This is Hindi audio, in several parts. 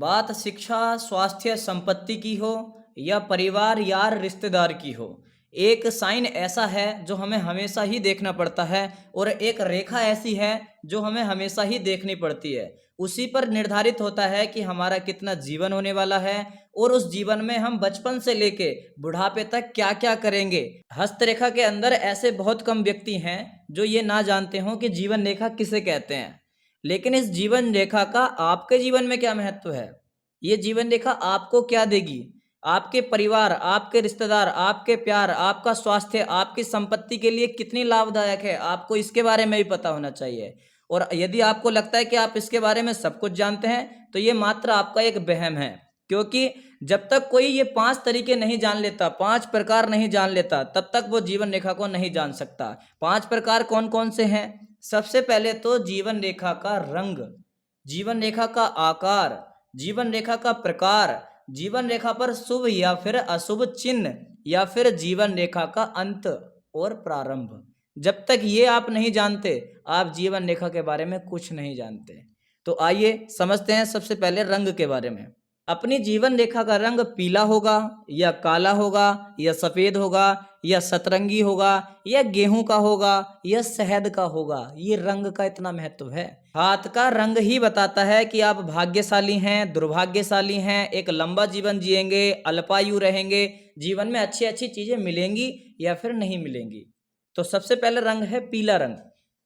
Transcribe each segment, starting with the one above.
बात शिक्षा, स्वास्थ्य, संपत्ति की हो या परिवार, यार, रिश्तेदार की हो, एक साइन ऐसा है जो हमें हमेशा ही देखना पड़ता है और एक रेखा ऐसी है जो हमें हमेशा ही देखनी पड़ती है। उसी पर निर्धारित होता है कि हमारा कितना जीवन होने वाला है और उस जीवन में हम बचपन से लेके बुढ़ापे तक क्या-क्या करेंगे। हस्तरेखा के अंदर ऐसे बहुत कम व्यक्ति हैं जो ये ना जानते हों कि जीवन रेखा किसे कहते हैं। लेकिन इस जीवन रेखा का आपके जीवन में क्या महत्व है? ये जीवन रेखा आपको क्या देगी? आपके परिवार, आपके रिश्तेदार, आपके प्यार, आपका स्वास्थ्य, आपकी संपत्ति के लिए कितनी लाभदायक है, आपको इसके बारे में भी पता होना चाहिए। और यदि आपको लगता है कि आप इसके बारे में सब कुछ जानते हैं, तो ये मात्र आपका एक वहम है। क्योंकि जब तक कोई ये 5 तरीके नहीं जान लेता, 5 प्रकार नहीं जान लेता, तब तक वो जीवन रेखा को नहीं जान सकता। 5 प्रकार कौन-कौन से हैं? सबसे पहले तो जीवन रेखा का रंग, जीवन रेखा का आकार, जीवन रेखा का प्रकार, जीवन रेखा पर शुभ या फिर अशुभ चिन्ह या फिर जीवन रेखा का अंत और प्रारंभ। जब तक ये आप नहीं जानते, आप जीवन रेखा के बारे में कुछ नहीं जानते। तो आइए समझते हैं सबसे पहले रंग के बारे में। अपनी जीवन रेखा का रंग पीला होगा या काला होगा या सफेद होगा या सतरंगी होगा या गेहूं का होगा या शहद का होगा। ये रंग का इतना महत्व है। हाथ का रंग ही बताता है कि आप भाग्यशाली हैं, दुर्भाग्यशाली हैं, एक लंबा जीवन जिएंगे, अल्पायु रहेंगे, जीवन में अच्छी अच्छी चीजें मिलेंगी या फिर नहीं मिलेंगी। तो सबसे पहले रंग है पीला रंग।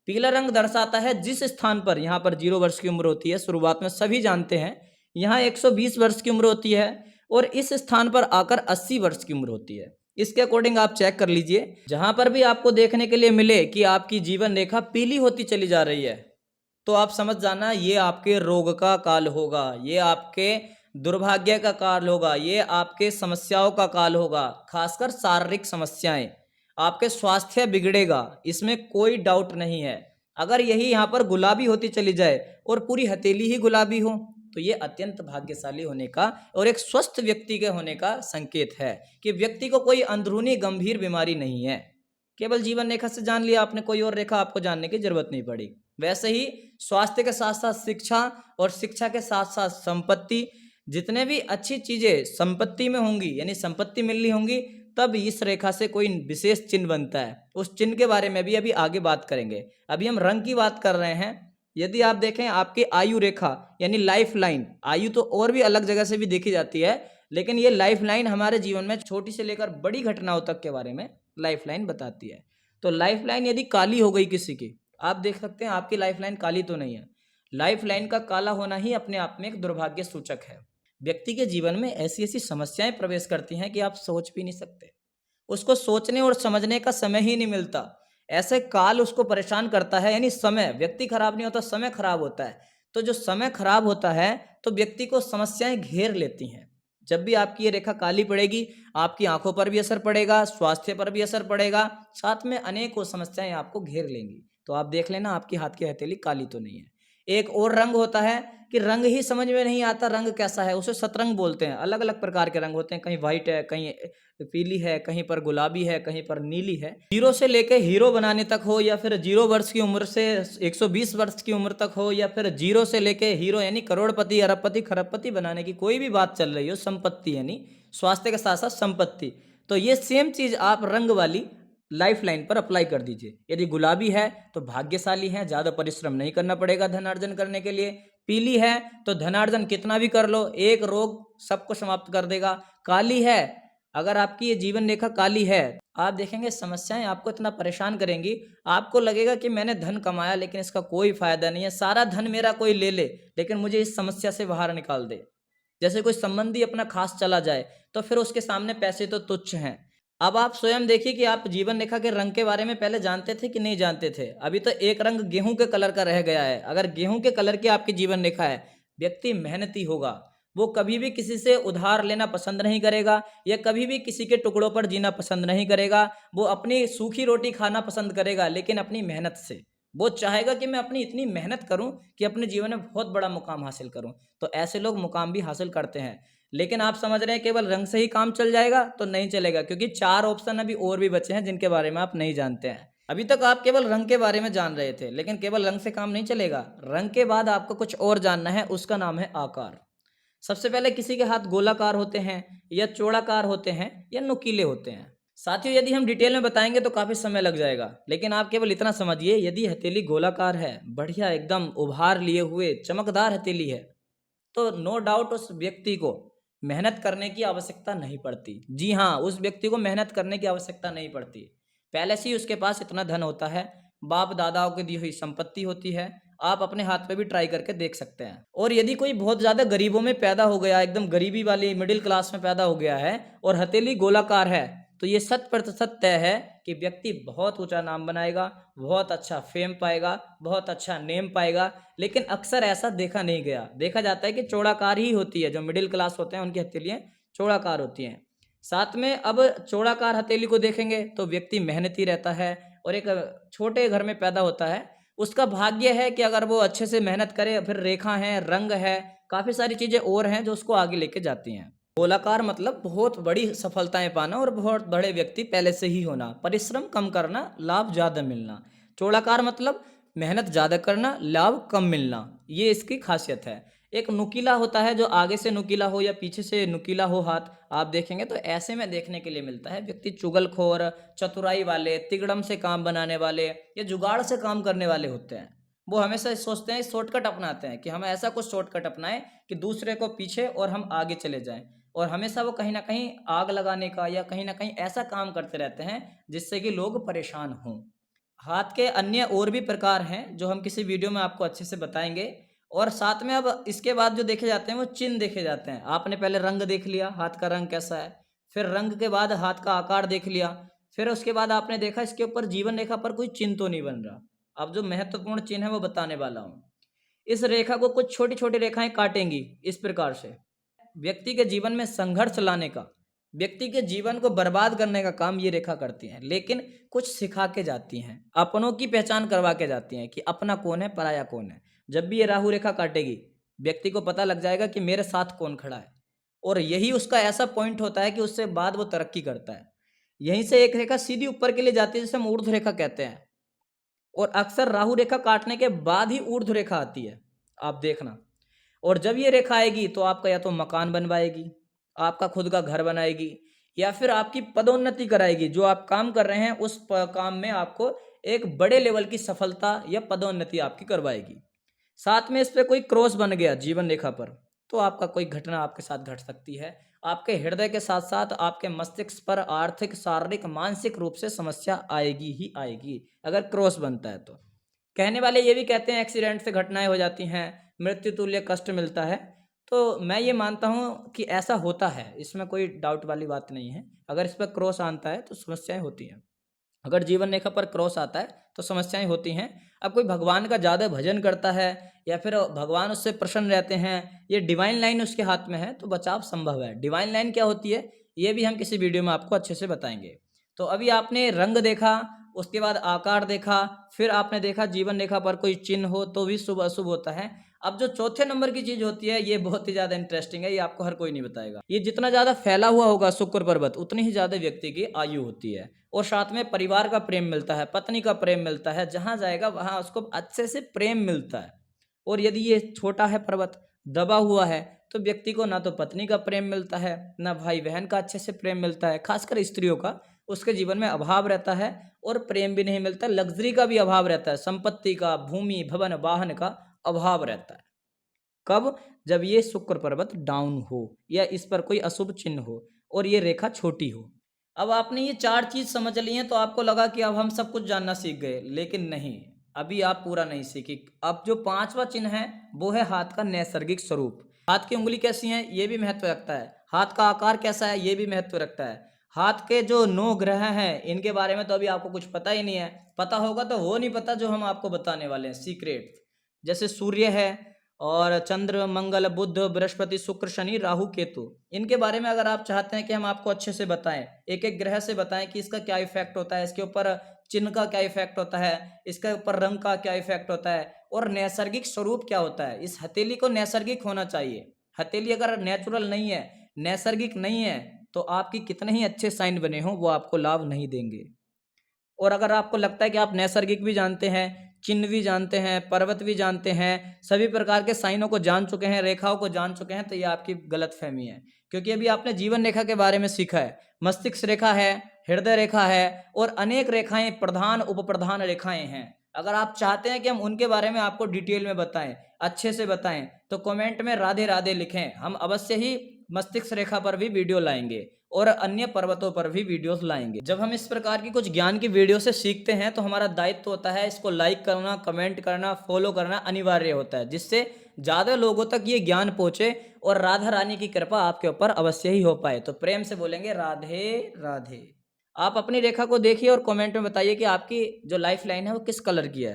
पीला रंग दर्शाता है जिस स्थान पर, यहाँ पर 0 वर्ष की उम्र होती है, शुरुआत में सभी जानते हैं। यहाँ 120 वर्ष की उम्र होती है और इस स्थान पर आकर 80 वर्ष की उम्र होती है। इसके अकॉर्डिंग आप चेक कर लीजिए, जहां पर भी आपको देखने के लिए मिले कि आपकी जीवन रेखा पीली होती चली जा रही है, तो आप समझ जाना ये आपके रोग का काल होगा, ये आपके दुर्भाग्य का काल होगा, ये आपके समस्याओं का काल होगा, खासकर शारीरिक समस्याएं। आपके स्वास्थ्य बिगड़ेगा, इसमें कोई डाउट नहीं है। अगर यही यहाँ पर गुलाबी होती चली जाए और पूरी हथेली ही गुलाबी हो, तो ये अत्यंत भाग्यशाली होने का और एक स्वस्थ व्यक्ति के होने का संकेत है कि व्यक्ति को कोई अंदरूनी गंभीर बीमारी नहीं है। केवल जीवन रेखा से जान लिया आपने, कोई और रेखा आपको जानने की जरूरत नहीं पड़ी। वैसे ही स्वास्थ्य के साथ साथ शिक्षा और शिक्षा के साथ साथ संपत्ति, जितने भी अच्छी चीजें संपत्ति में होंगी, यानी संपत्ति मिलनी होंगी, तब इस रेखा से कोई विशेष चिन्ह बनता है। उस चिन्ह के बारे में भी अभी आगे बात करेंगे। अभी हम रंग की बात कर रहे हैं। यदि आप देखें आपकी आयु रेखा यानी लाइफ लाइन, आयु तो और भी अलग जगह से भी देखी जाती है, लेकिन ये लाइफ लाइन हमारे जीवन में छोटी से लेकर बड़ी घटनाओं तक के बारे में लाइफ लाइन बताती है। तो लाइफ लाइन यदि काली हो गई किसी की, आप देख सकते हैं आपकी लाइफ लाइन काली तो नहीं है। लाइफ लाइन का काला होना ही अपने आप में एक दुर्भाग्य सूचक है। व्यक्ति के जीवन में ऐसी ऐसी समस्याएं प्रवेश करती हैं कि आप सोच भी नहीं सकते। उसको सोचने और समझने का समय ही नहीं मिलता। ऐसे काल उसको परेशान करता है, यानी समय, व्यक्ति खराब नहीं होता, समय खराब होता है। तो जो समय खराब होता है तो व्यक्ति को समस्याएं घेर लेती हैं। जब भी आपकी ये रेखा काली पड़ेगी, आपकी आंखों पर भी असर पड़ेगा, स्वास्थ्य पर भी असर पड़ेगा, साथ में अनेकों समस्याएं आपको घेर लेंगी। तो आप देख लेना आपकी हाथ की हथेली काली तो नहीं है। एक और रंग होता है कि रंग ही समझ में नहीं आता रंग कैसा है, उसे शतरंग बोलते हैं। अलग अलग प्रकार के रंग होते हैं, कहीं व्हाइट है, कहीं पीली है, कहीं पर गुलाबी है, कहीं पर नीली है। 0 से लेके हीरो बनाने तक हो या फिर 0 वर्ष की उम्र से 120 वर्ष की उम्र तक हो या फिर 0 से लेके हीरो यानी करोड़पति, अरबपति, खरबपति बनाने की कोई भी बात चल रही हो, संपत्ति यानी स्वास्थ्य के साथ साथ संपत्ति, तो ये सेम चीज आप रंग वाली लाइफ लाइन पर अप्लाई कर दीजिए। यदि गुलाबी है तो भाग्यशाली है, ज्यादा परिश्रम नहीं करना पड़ेगा धनार्जन करने के लिए। पीली है तो धनार्जन कितना भी कर लो, एक रोग सबको समाप्त कर देगा। काली है, अगर आपकी ये जीवन रेखा काली है, आप देखेंगे समस्याएं आपको इतना परेशान करेंगी, आपको लगेगा कि मैंने धन कमाया लेकिन इसका कोई फायदा नहीं है, सारा धन मेरा कोई ले ले लेकिन मुझे इस समस्या से बाहर निकाल दे। जैसे कोई संबंधी अपना खास चला जाए तो फिर उसके सामने पैसे तो तुच्छ हैं। अब आप स्वयं देखिए कि आप जीवन रेखा के रंग के बारे में पहले जानते थे कि नहीं जानते थे। अभी तो एक रंग गेहूं के कलर का रह गया है। अगर गेहूं के कलर की आपकी जीवन रेखा है, व्यक्ति मेहनती होगा, वो कभी भी किसी से उधार लेना पसंद नहीं करेगा या कभी भी किसी के टुकड़ों पर जीना पसंद नहीं करेगा। वो अपनी सूखी रोटी खाना पसंद करेगा लेकिन अपनी मेहनत से। वो चाहेगा कि मैं अपनी इतनी मेहनत करूं कि अपने जीवन में बहुत बड़ा मुकाम हासिल करूं। तो ऐसे लोग मुकाम भी हासिल करते हैं। लेकिन आप समझ रहे हैं केवल रंग से ही काम चल जाएगा, तो नहीं चलेगा, क्योंकि 4 ऑप्शन अभी और भी बचे हैं जिनके बारे में आप नहीं जानते हैं। अभी तक आप केवल रंग के बारे में जान रहे थे, लेकिन केवल रंग से काम नहीं चलेगा। रंग के बाद आपको कुछ और जानना है, उसका नाम है आकार। सबसे पहले किसी के हाथ गोलाकार होते हैं या चौड़ाकार होते हैं या नुकीले होते हैं। साथियों, यदि हम डिटेल में बताएंगे तो काफी समय लग जाएगा, लेकिन आप केवल इतना समझिए, यदि हथेली गोलाकार है, बढ़िया एकदम उभार लिए हुए चमकदार हथेली है, तो नो डाउट उस व्यक्ति को मेहनत करने की आवश्यकता नहीं पड़ती। जी हाँ, उस व्यक्ति को मेहनत करने की आवश्यकता नहीं पड़ती। पहले से ही उसके पास इतना धन होता है, बाप दादाओं की दी हुई संपत्ति होती है। आप अपने हाथ पे भी ट्राई करके देख सकते हैं। और यदि कोई बहुत ज़्यादा गरीबों में पैदा हो गया, एकदम गरीबी वाली मिडिल क्लास में पैदा हो गया है और हथेली गोलाकार है, तो ये 100% तय है कि व्यक्ति बहुत ऊंचा नाम बनाएगा, बहुत अच्छा फेम पाएगा, बहुत अच्छा नेम पाएगा। लेकिन अक्सर ऐसा देखा नहीं गया। देखा जाता है कि चौड़ाकार ही होती है, जो मिडिल क्लास होते हैं उनकी हथेलियाँ चौड़ाकार होती हैं। साथ में अब चौड़ाकार हथेली को देखेंगे तो व्यक्ति मेहनती रहता है और एक छोटे घर में पैदा होता है। उसका भाग्य है कि अगर वो अच्छे से मेहनत करे, फिर रेखा है, रंग है, काफ़ी सारी चीज़ें और हैं जो उसको आगे लेके जाती हैं। गोलाकार मतलब बहुत बड़ी सफलताएं पाना और बहुत बड़े व्यक्ति पहले से ही होना, परिश्रम कम करना, लाभ ज़्यादा मिलना। चौड़ाकार मतलब मेहनत ज़्यादा करना, लाभ कम मिलना, ये इसकी खासियत है। एक नुकीला होता है, जो आगे से नुकीला हो या पीछे से नुकीला हो हाथ, आप देखेंगे तो ऐसे में देखने के लिए मिलता है। व्यक्ति चुगलखोर, चतुराई वाले, तिगड़म से काम बनाने वाले या जुगाड़ से काम करने वाले होते हैं। वो हमेशा सोचते हैं, शॉर्टकट अपनाते हैं कि हम ऐसा कुछ शॉर्टकट अपनाएं कि दूसरे को पीछे और हम आगे चले जाएं। और हमेशा वो कहीं ना कहीं आग लगाने का या कहीं ना कहीं ऐसा काम करते रहते हैं जिससे कि लोग परेशान हों। हाथ के अन्य और भी प्रकार हैं जो हम किसी वीडियो में आपको अच्छे से बताएंगे। और साथ में अब इसके बाद जो देखे जाते हैं वो चिन्ह देखे जाते हैं। आपने पहले रंग देख लिया, हाथ का रंग कैसा है, फिर रंग के बाद हाथ का आकार देख लिया, फिर उसके बाद आपने देखा इसके ऊपर जीवन रेखा पर कोई चिन्ह तो नहीं बन रहा। अब जो महत्वपूर्ण चिन्ह है वो बताने वाला हूँ। इस रेखा को कुछ छोटी छोटी रेखाएं काटेंगी इस प्रकार से। व्यक्ति के जीवन में संघर्ष लाने का, व्यक्ति के जीवन को बर्बाद करने का काम ये रेखा करती हैं, लेकिन कुछ सिखा के जाती हैं, अपनों की पहचान करवा के जाती हैं कि अपना कौन है, पराया कौन है। जब भी ये राहु रेखा काटेगी, व्यक्ति को पता लग जाएगा कि मेरे साथ कौन खड़ा है, और यही उसका ऐसा पॉइंट होता है कि उससे बाद वो तरक्की करता है। यहीं से एक रेखा सीधी ऊपर के लिए जाती है, जिसे हम ऊर्ध्व रेखा कहते हैं। और अक्सर राहु रेखा काटने के बाद ही ऊर्ध्व रेखा आती है, आप देखना। और जब ये रेखा आएगी तो आपका या तो मकान बनवाएगी, आपका खुद का घर बनाएगी, या फिर आपकी पदोन्नति कराएगी। जो आप काम कर रहे हैं उस काम में आपको एक बड़े लेवल की सफलता या पदोन्नति आपकी करवाएगी। साथ में इस पे कोई क्रॉस बन गया जीवन रेखा पर, तो आपका कोई घटना आपके साथ घट सकती है। आपके हृदय के साथ साथ आपके मस्तिष्क पर आर्थिक, शारीरिक, मानसिक रूप से समस्या आएगी ही आएगी अगर क्रॉस बनता है तो। कहने वाले ये भी कहते हैं एक्सीडेंट से घटनाएं हो जाती हैं, मृत्यु तुल्य कष्ट मिलता है। तो मैं ये मानता हूँ कि ऐसा होता है, इसमें कोई डाउट वाली बात नहीं है। अगर इस पर क्रॉस आता है तो समस्याएं होती हैं। अगर जीवन रेखा पर क्रॉस आता है तो समस्याएं होती हैं। अब कोई भगवान का ज़्यादा भजन करता है या फिर भगवान उससे प्रसन्न रहते हैं, ये डिवाइन लाइन उसके हाथ में है, तो बचाव संभव है। डिवाइन लाइन क्या होती है ये भी हम किसी वीडियो में आपको अच्छे से बताएंगे। तो अभी आपने रंग देखा, उसके बाद आकार देखा, फिर आपने देखा जीवन रेखा पर कोई चिन्ह हो तो भी शुभ अशुभ होता है। अब जो चौथे नंबर की चीज होती है ये बहुत ही ज्यादा इंटरेस्टिंग है, ये आपको हर कोई नहीं बताएगा। ये जितना ज्यादा फैला हुआ होगा शुक्र पर्वत, उतनी ही ज्यादा व्यक्ति की आयु होती है। और साथ में परिवार का प्रेम मिलता है, पत्नी का प्रेम मिलता है, जहां जाएगा वहां उसको अच्छे से प्रेम मिलता है। और यदि ये छोटा है पर्वत, दबा हुआ है, तो व्यक्ति को ना तो पत्नी का प्रेम मिलता है, ना भाई बहन का अच्छे से प्रेम मिलता है, खासकर स्त्रियों का उसके जीवन में अभाव रहता है। और प्रेम भी नहीं मिलता, लग्जरी का भी अभाव रहता है, संपत्ति का, भूमि भवन वाहन का अभाव रहता है। कब? जब ये शुक्र पर्वत डाउन हो या इस पर कोई अशुभ चिन्ह हो और ये रेखा छोटी हो। अब आपने ये चार चीज समझ ली हैं तो आपको लगा कि अब हम सब कुछ जानना सीख गए, लेकिन नहीं, अभी आप पूरा नहीं सीखी। अब जो पांचवा चिन्ह है वो है हाथ का नैसर्गिक स्वरूप। हाथ की उंगली कैसी है ये भी महत्व रखता है, हाथ का आकार कैसा है ये भी महत्व रखता है। हाथ के जो 9 ग्रह हैं इनके बारे में तो अभी आपको कुछ पता ही नहीं है, पता होगा तो वो नहीं पता जो हम आपको बताने वाले हैं, सीक्रेट। जैसे सूर्य है और चंद्र, मंगल, बुध, बृहस्पति, शुक्र, शनि, राहु, केतु, इनके बारे में अगर आप चाहते हैं कि हम आपको अच्छे से बताएं, एक एक ग्रह से बताएं कि इसका क्या इफेक्ट होता है, इसके ऊपर चिन्ह का क्या इफेक्ट होता है, इसके ऊपर रंग का क्या इफेक्ट होता है, और नैसर्गिक स्वरूप क्या होता है। इस हथेली को नैसर्गिक होना चाहिए। हथेली अगर नेचुरल नहीं है, नैसर्गिक नहीं है, तो आपकी कितने ही अच्छे साइन बने हों वो आपको लाभ नहीं देंगे। और अगर आपको लगता है कि आप नैसर्गिक भी जानते हैं चिन्ह भी जानते हैं, पर्वत भी जानते हैं, सभी प्रकार के साइनों को जान चुके हैं, रेखाओं को जान चुके हैं, तो ये आपकी गलतफहमी है। क्योंकि अभी आपने जीवन रेखा के बारे में सीखा है। मस्तिष्क रेखा है, हृदय रेखा है और अनेक रेखाएं, प्रधान उपप्रधान रेखाएं हैं। अगर आप चाहते हैं कि हम उनके बारे में आपको डिटेल में बताएं, अच्छे से बताएं, तो कमेंट में राधे राधे लिखें। हम अवश्य ही मस्तिष्क रेखा पर भी वीडियो लाएंगे और अन्य पर्वतों पर भी वीडियोस लाएंगे। जब हम इस प्रकार की कुछ ज्ञान की वीडियो से सीखते हैं तो हमारा दायित्व होता है इसको लाइक करना, कमेंट करना, फॉलो करना अनिवार्य होता है, जिससे ज़्यादा लोगों तक ये ज्ञान पहुंचे और राधा रानी की कृपा आपके ऊपर अवश्य ही हो पाए। तो प्रेम से बोलेंगे राधे राधे। आप अपनी रेखा को देखिए और कमेंट में बताइए कि आपकी जो लाइफ लाइन है वो किस कलर की है।